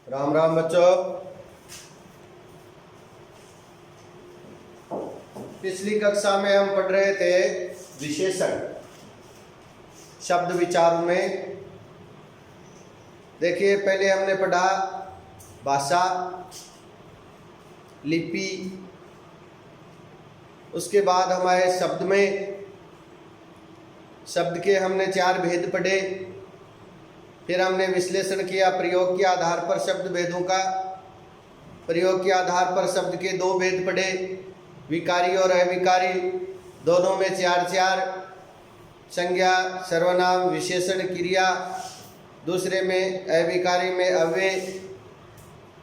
राम राम बच्चों। पिछली कक्षा में हम पढ़ रहे थे विशेषण शब्द विचारों में। देखिए, पहले हमने पढ़ा भाषा, लिपि, उसके बाद हमारे शब्द में शब्द के हमने 4 भेद पढ़े। फिर हमने विश्लेषण किया प्रयोग के आधार पर शब्द भेदों का। प्रयोग के आधार पर शब्द के 2 भेद पढ़े, विकारी और अविकारी, दोनों में 4 संज्ञा, सर्वनाम, विशेषण, क्रिया। दूसरे में अविकारी में अव्यय,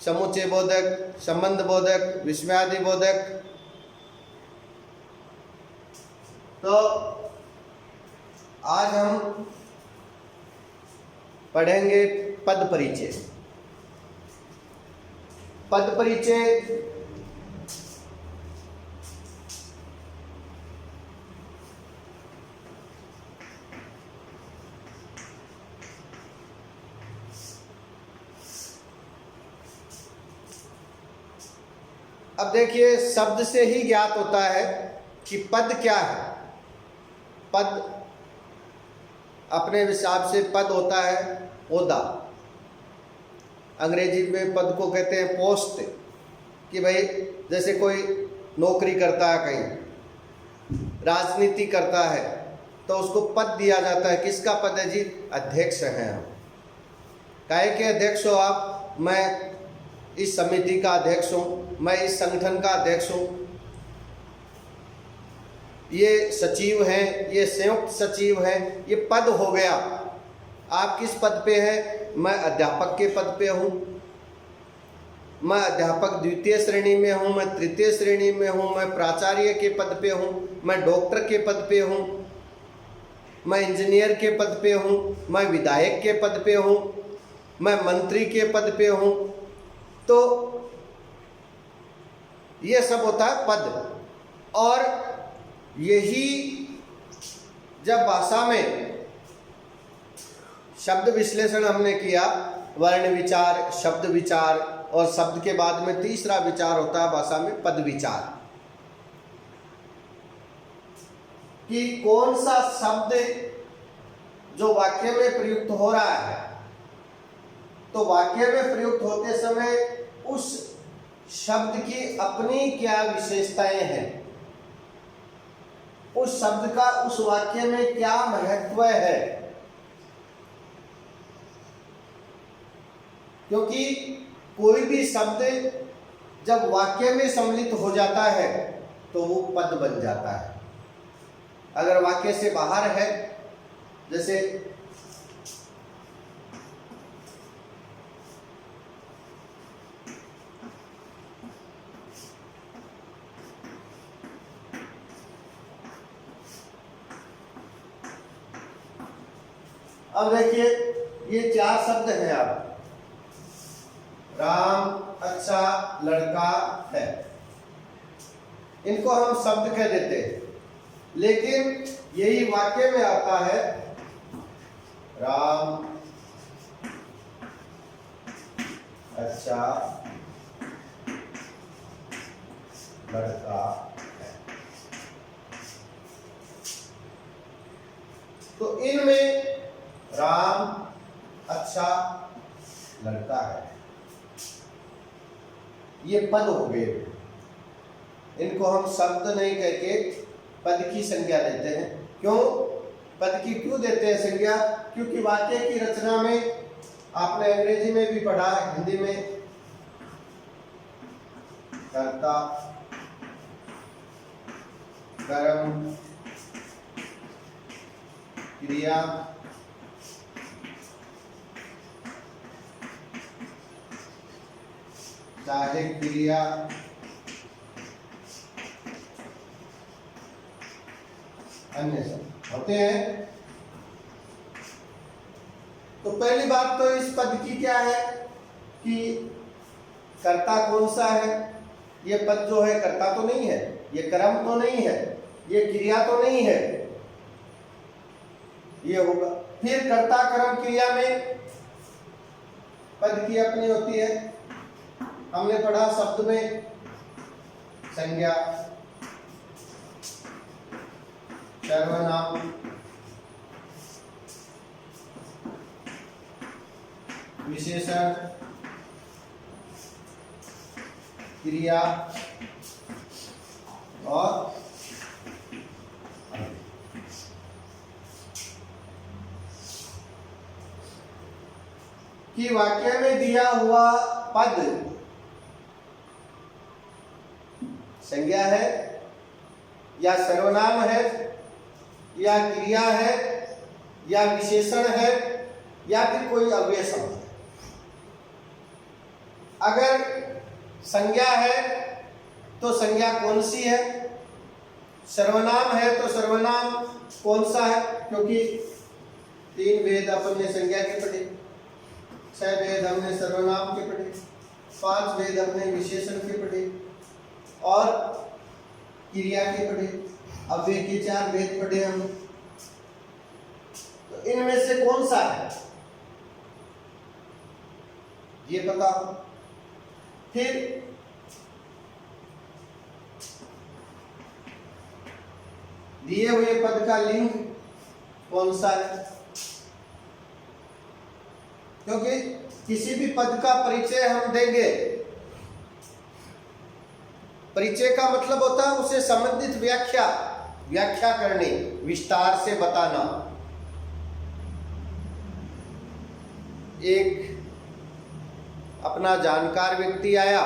समुच्चय बोधक, संबंध बोधक, विस्मयादि बोधक। तो आज हम पढ़ेंगे पद परिचय। पद परिचय अब देखिए, शब्द से ही ज्ञात होता है कि पद क्या है। पद अपने हिसाब से पद होता है ओहदा। अंग्रेजी में पद को कहते हैं पोस्ट। कि भाई जैसे कोई नौकरी करता है, कहीं राजनीति करता है, तो उसको पद दिया जाता है। किसका पद है जी? अध्यक्ष हैं हम। काहे के अध्यक्ष हो आप? मैं इस समिति का अध्यक्ष हूँ, मैं इस संगठन का अध्यक्ष हूँ। ये सचिव हैं, ये संयुक्त सचिव हैं, ये पद हो गया। आप किस पद पे हैं? मैं अध्यापक के पद पे हूँ, मैं अध्यापक 2य श्रेणी में हूँ, मैं 3य श्रेणी में हूँ, मैं प्राचार्य के पद पे हूँ, मैं डॉक्टर के पद पे हूँ, मैं इंजीनियर के पद पे हूँ, मैं विधायक के पद पे हूँ, मैं मंत्री के पद पे हूँ। तो ये सब होता है पद। और यही जब भाषा में शब्द विश्लेषण हमने किया, वर्ण विचार, शब्द विचार, और शब्द के बाद में तीसरा विचार होता है भाषा में पद विचार। कि कौन सा शब्द जो वाक्य में प्रयुक्त हो रहा है, तो वाक्य में प्रयुक्त होते समय उस शब्द की अपनी क्या विशेषताएं हैं, उस शब्द का उस वाक्य में क्या महत्व है। क्योंकि कोई भी शब्द जब वाक्य में सम्मिलित हो जाता है तो वो पद बन जाता है। अगर वाक्य से बाहर है, जैसे अब देखिए, ये 4 शब्द हैं। आप राम अच्छा लड़का है, इनको हम शब्द कह देते हैं। लेकिन यही वाक्य में आता है राम अच्छा लड़का है। तो इनमें राम अच्छा लड़का है, ये पद हो गए। इनको हम शब्द नहीं कह के पद की संज्ञा देते हैं। क्यों पद की क्यों देते हैं संज्ञा? क्योंकि वाक्य की रचना में आपने अंग्रेजी में भी पढ़ा, हिंदी में कर्ता, कर्म, क्रिया, चाहे क्रिया, अन्य सब होते हैं। तो पहली बात तो इस पद की क्या है कि कर्ता कौन सा है। ये पद जो है कर्ता तो नहीं है, ये कर्म तो नहीं है, ये क्रिया तो नहीं है, ये होगा। फिर कर्ता कर्म क्रिया में पद की अपनी होती है। हमने पढ़ा शब्द में संज्ञा, सर्वनाम, विशेषण, क्रिया और कि वाक्य में दिया हुआ पद संज्ञा है या सर्वनाम है या क्रिया है या विशेषण है या फिर कोई अव्यय शब्द है। अगर संज्ञा है तो संज्ञा कौन सी है, सर्वनाम है तो सर्वनाम कौन सा है, क्योंकि 3 भेद अपन ने संज्ञा के पढ़े, 6 भेद हमने सर्वनाम के पढ़े, 5 भेद हमने विशेषण के पढ़े और क्रिया के पढ़े, अव्यय के 4 भेद पढ़े हमने। तो इनमें से कौन सा है ये बताओ। फिर दिए हुए पद का लिंग कौन सा है, क्योंकि किसी भी पद का परिचय हम देंगे, परिचय का मतलब होता है उसे संबंधित व्याख्या करनी, विस्तार से बताना। एक अपना जानकार व्यक्ति आया,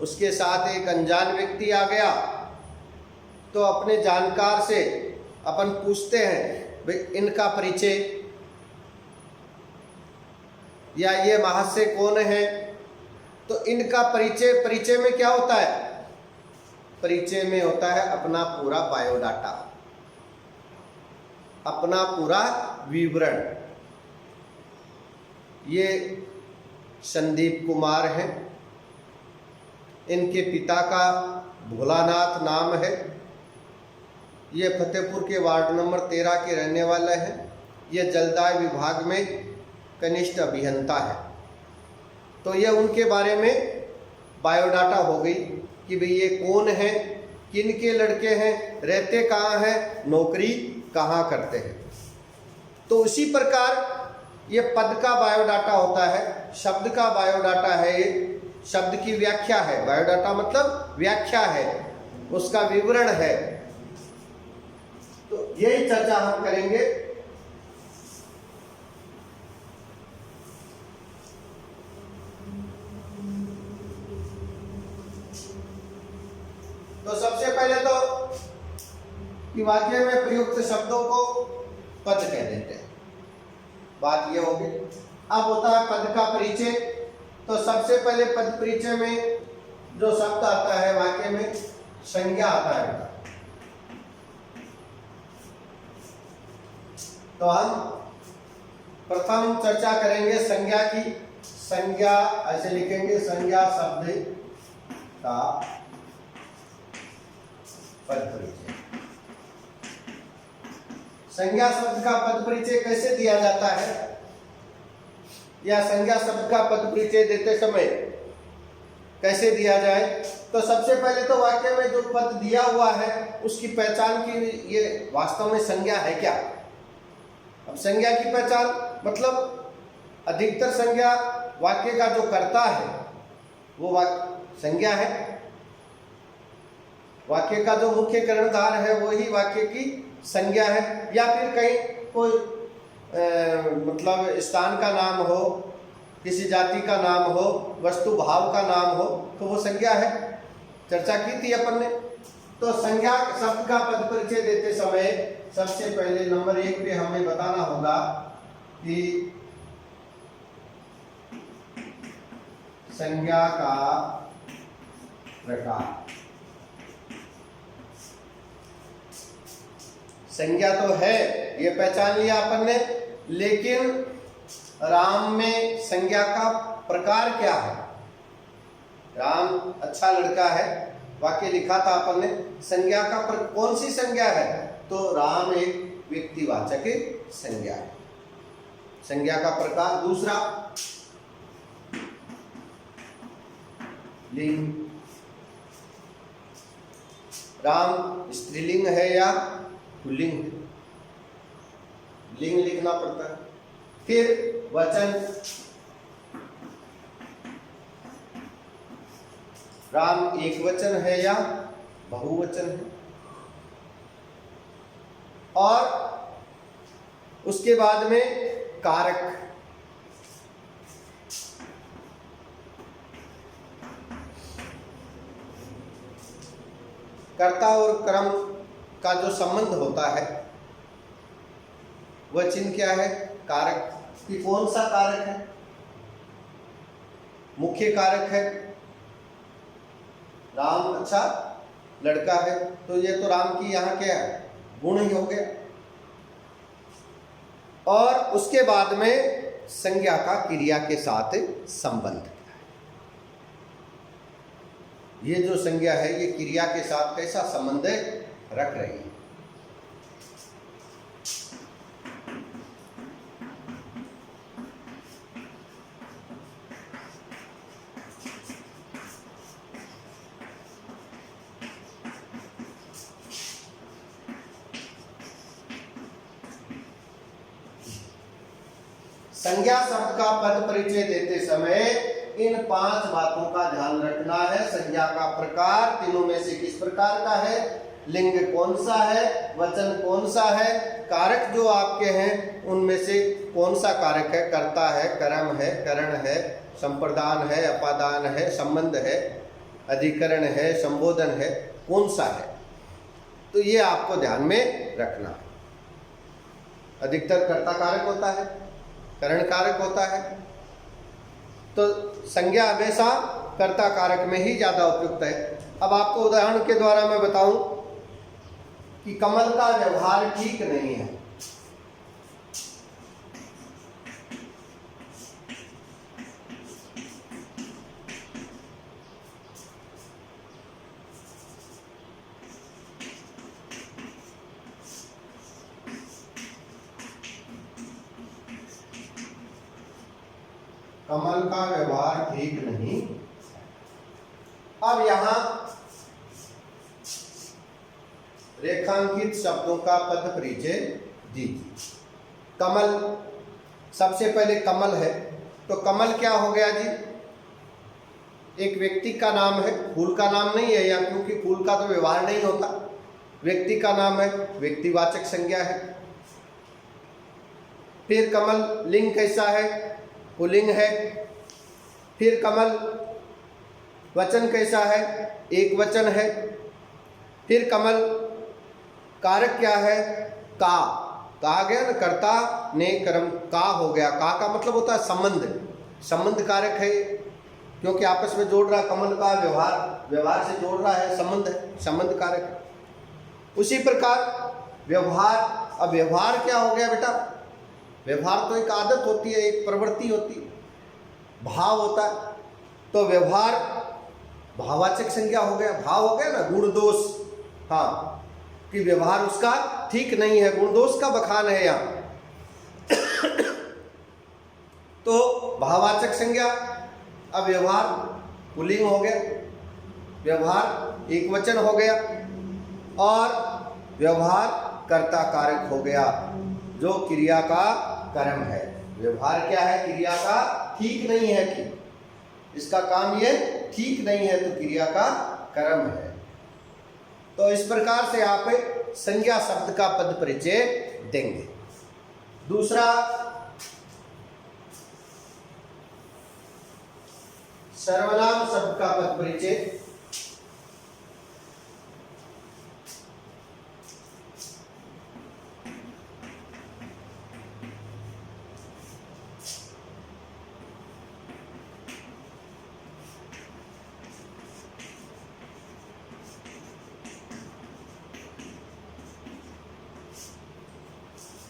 उसके साथ एक अनजान व्यक्ति आ गया, तो अपने जानकार से अपन पूछते हैं भाई इनका परिचय, या ये महाशय कौन है। तो इनका परिचय में क्या होता है, परिचय में होता है अपना पूरा बायोडाटा, अपना पूरा विवरण। ये संदीप कुमार हैं, इनके पिता का भोलानाथ नाम है, ये फतेहपुर के वार्ड नंबर 13 के रहने वाले हैं, ये जलदाय विभाग में कनिष्ठ अभियंता है। तो ये उनके बारे में बायोडाटा हो गई कि भाई ये कौन है, किन के लड़के हैं, रहते कहाँ हैं, नौकरी कहाँ करते हैं। तो उसी प्रकार ये पद का बायोडाटा होता है, शब्द का बायोडाटा है, ये शब्द की व्याख्या है। बायोडाटा मतलब व्याख्या है, उसका विवरण है। तो यही चर्चा हम करेंगे। तो सबसे पहले तो कि वाक्य में प्रयुक्त शब्दों को पद कह देते हैं, बात ये होगी। अब होता है पद का परिचय। तो सबसे पहले पद परिचय में जो शब्द आता है वाक्य में, संज्ञा आता है। तो हम प्रथम चर्चा करेंगे संज्ञा की। संज्ञा ऐसे लिखेंगे, संज्ञा शब्द का पद परिचय। संज्ञा शब्द का पद परिचय कैसे दिया जाता है, या संज्ञा शब्द का पद परिचय देते समय कैसे दिया जाए। तो सबसे पहले तो वाक्य में जो पद दिया हुआ है उसकी पहचान की, ये वास्तव में संज्ञा है क्या। अब संज्ञा की पहचान मतलब अधिकतर संज्ञा वाक्य का जो कर्ता है वो वाक्य संज्ञा है, वाक्य का जो मुख्य कर्णधार है वही वाक्य की संज्ञा है। या फिर कहीं कोई मतलब स्थान का नाम हो, किसी जाति का नाम हो, वस्तु भाव का नाम हो, तो वो संज्ञा है। चर्चा की थी अपन ने। तो संज्ञा शब्द का पद परिचय देते समय सबसे पहले नंबर 1 पे हमें बताना होगा कि संज्ञा का प्रकार। संज्ञा तो है, ये पहचान लिया अपन ने, लेकिन राम में संज्ञा का प्रकार क्या है। राम अच्छा लड़का है, वाक्य लिखा था अपन ने। संज्ञा का कौन सी संज्ञा है, तो राम एक व्यक्तिवाचक संज्ञा है। संज्ञा का प्रकार। दूसरा, लिंग। राम स्त्रीलिंग है या पुल्लिंग? लिंग लिखना पड़ता है। फिर वचन, राम एक वचन है या बहुवचन है? और उसके बाद में कारक, कर्ता और कर्म का जो संबंध होता है वह चिन्ह क्या है? कारक। कि कौन सा कारक है? मुख्य कारक है। राम अच्छा लड़का है, तो ये तो राम की यहाँ क्या है? गुण ही हो गया। और उसके बाद में संज्ञा का क्रिया के साथ संबंध। ये जो संज्ञा है ये क्रिया के साथ कैसा संबंध रख रही है? संज्ञा शब्द का पद परिचय देते समय इन 5 बातों का ध्यान रखना है। संज्ञा का प्रकार तीनों में से किस प्रकार का है, लिंग कौन सा है, वचन कौन सा है, कारक जो आपके हैं उनमें से कौन सा कारक है, कर्ता है, कर्म है, करण है, संप्रदान है, अपादान है, संबंध है, अधिकरण है, संबोधन है, कौन सा है। तो ये आपको ध्यान में रखना है। अधिकतर कर्ता कारक होता है, करण कारक होता है, तो संज्ञा हमेशा कर्ता कारक में ही ज्यादा उपयुक्त है। अब आपको उदाहरण के द्वारा मैं बताऊं कि कमल का व्यवहार ठीक नहीं है। कमल का व्यवहार ठीक नहीं। अब यहां रेखांकित शब्दों का पद परिचय दीजिए। कमल, सबसे पहले कमल है, तो कमल क्या हो गया जी? एक व्यक्ति का नाम है, फूल का नाम नहीं है, या क्योंकि फूल का तो व्यवहार नहीं होता, व्यक्ति का नाम है, व्यक्तिवाचक संज्ञा है। फिर कमल लिंग कैसा है? पुल्लिंग है। फिर कमल वचन कैसा है? एक वचन है। फिर कमल कारक क्या है? का। कहा गया ना, कर्ता ने कर्म का हो गया। का मतलब होता है संबंध, संबंध कारक है, क्योंकि आपस में जोड़ रहा, कमल का व्यवहार, व्यवहार से जोड़ रहा है, संबंध है, संबंध कारक है। उसी प्रकार व्यवहार, अब व्यवहार क्या हो गया बेटा? व्यवहार तो एक आदत होती है, एक प्रवृत्ति होती है, भाव होता है, तो व्यवहार भाववाचक संज्ञा हो गया, भाव हो गया ना, गुण दोष, हाँ, कि व्यवहार उसका ठीक नहीं है, गुण दोष का बखान है यहाँ, तो भाववाचक संज्ञा। अब व्यवहार पुल्लिंग हो गया, व्यवहार एक वचन हो गया, और व्यवहार कर्ता कारक हो गया, जो क्रिया का कर्म है। व्यवहार क्या है? क्रिया का ठीक नहीं है, कि इसका काम ये ठीक नहीं है, तो क्रिया का कर्म है। तो इस प्रकार से आप संज्ञा शब्द का पद परिचय देंगे। दूसरा, सर्वनाम शब्द का पद परिचय।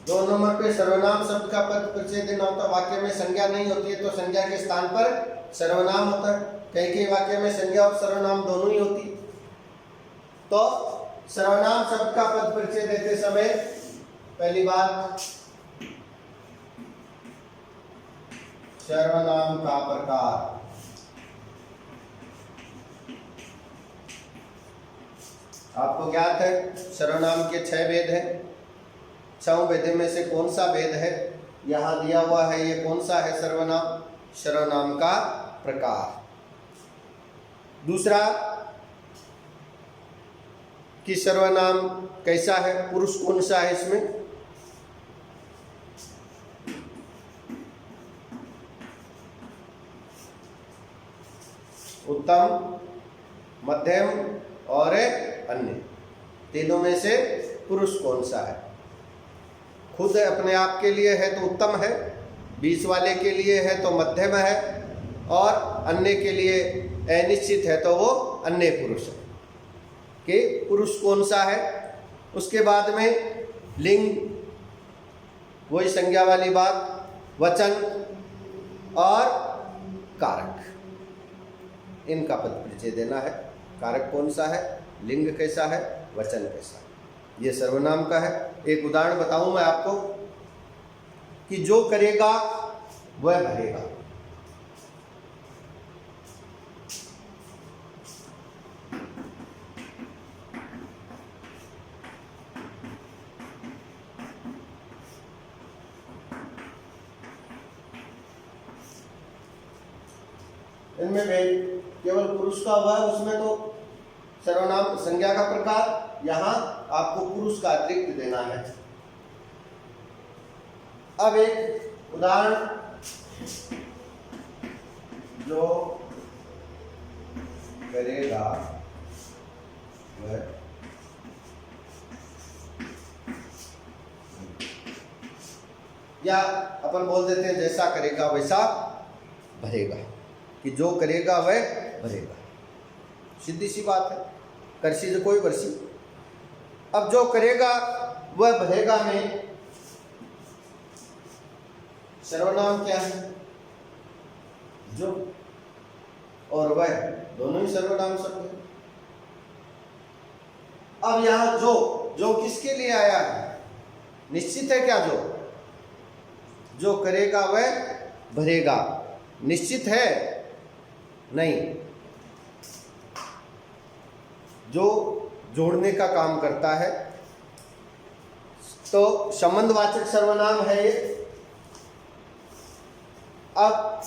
दो नंबर पे सर्वनाम शब्द का पद परिचय देना होता है। वाक्य में संज्ञा नहीं होती है तो संज्ञा के स्थान पर सर्वनाम होता है। कई वाक्य में संज्ञा और सर्वनाम दोनों ही होती है। तो सर्वनाम शब्द का पद परिचय देते समय पहली बात, सर्वनाम का प्रकार। आपको ज्ञात है सर्वनाम के 6 भेद हैं। 6 भेद में से कौन सा भेद है यहाँ दिया हुआ है? ये कौन सा है सर्वनाम? सर्वनाम का प्रकार। दूसरा कि सर्वनाम कैसा है, पुरुष कौन सा है इसमें? उत्तम, मध्यम और अन्य, तीनों में से पुरुष कौन सा है? खुद अपने आप के लिए है तो उत्तम है, बीच वाले के लिए है तो मध्यम है, और अन्य के लिए अनिश्चित है तो वो अन्य पुरुष है। कि पुरुष कौन सा है। उसके बाद में लिंग, वही संज्ञा वाली बात, वचन और कारक, इनका पद परिचय देना है। कारक कौन सा है, लिंग कैसा है, वचन कैसा है, ये सर्वनाम का है। एक उदाहरण बताऊं मैं आपको कि जो करेगा वह भरेगा। इनमें भेद केवल पुरुष का हुआ है, उसमें तो सर्वनाम संज्ञा का प्रकार, यहाँ आपको पुरुष का अतिरिक्त देना है। अब एक उदाहरण, जो करेगा वह या अपन बोल देते हैं जैसा करेगा वैसा भरेगा, कि जो करेगा वह भरेगा। सीधी सी बात है, करसी से कोई बरसी। अब जो करेगा वह भरेगा में सर्वनाम क्या है? जो और वह दोनों ही सर्वनाम शब्द है। अब यहां जो किसके लिए आया है? निश्चित है क्या? जो करेगा वह भरेगा, निश्चित है? नहीं। जो जोड़ने का काम करता है तो संबंधवाचक सर्वनाम है ये। अब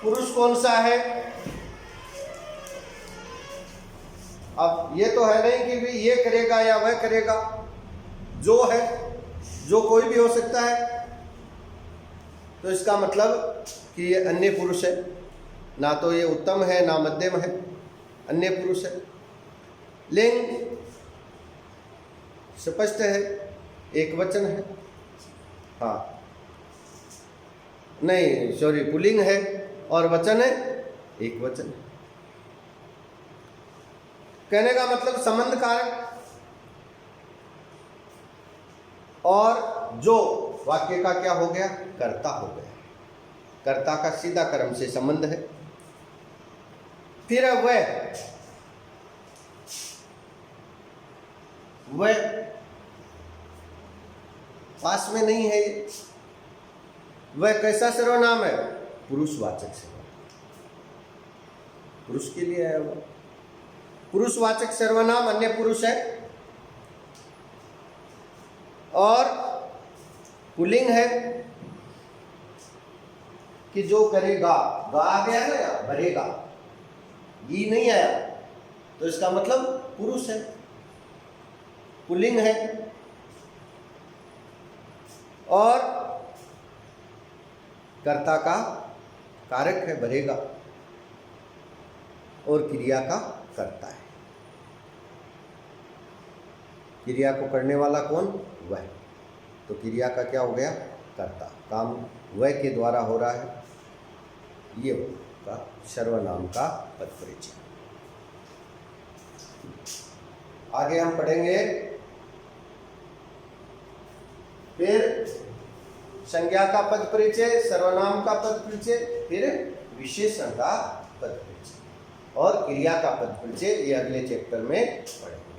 पुरुष कौन सा है? अब ये तो है नहीं कि भी ये करेगा या वह करेगा, जो है, जो कोई भी हो सकता है, तो इसका मतलब कि ये अन्य पुरुष है। ना तो ये उत्तम है ना मध्यम है, अन्य पुरुष है। लिंग स्पष्ट है, एक वचन है। हाँ नहीं, सॉरी, पुल्लिंग है और वचन है, एक वचन है। कहने का मतलब संबंध कारक, और जो वाक्य का क्या हो गया? कर्ता हो गया। कर्ता का सीधा कर्म से संबंध है। फिर वह पास में नहीं है। वह कैसा सर्वनाम है? पुरुषवाचक सर्वनाम, पुरुष के लिए है वह। पुरुषवाचक सर्वनाम अन्य पुरुष है, और पुल्लिंग है कि जो करेगा। गा आ गया ना, या भरेगा, ये नहीं आया, तो इसका मतलब पुरुष है, पुल्लिंग है। और कर्ता का कारक है, भरेगा, और क्रिया का कर्ता है। क्रिया को करने वाला कौन? वह। तो क्रिया का क्या हो गया? कर्ता। काम वह के द्वारा हो रहा है। ये होगा सर्वनाम का पद परिचय। आगे हम पढ़ेंगे फिर संज्ञा का पद परिचय, सर्वनाम का पद परिचय, फिर विशेषण का पद परिचय और क्रिया का पद परिचय। ये अगले चैप्टर में पढ़ेंगे।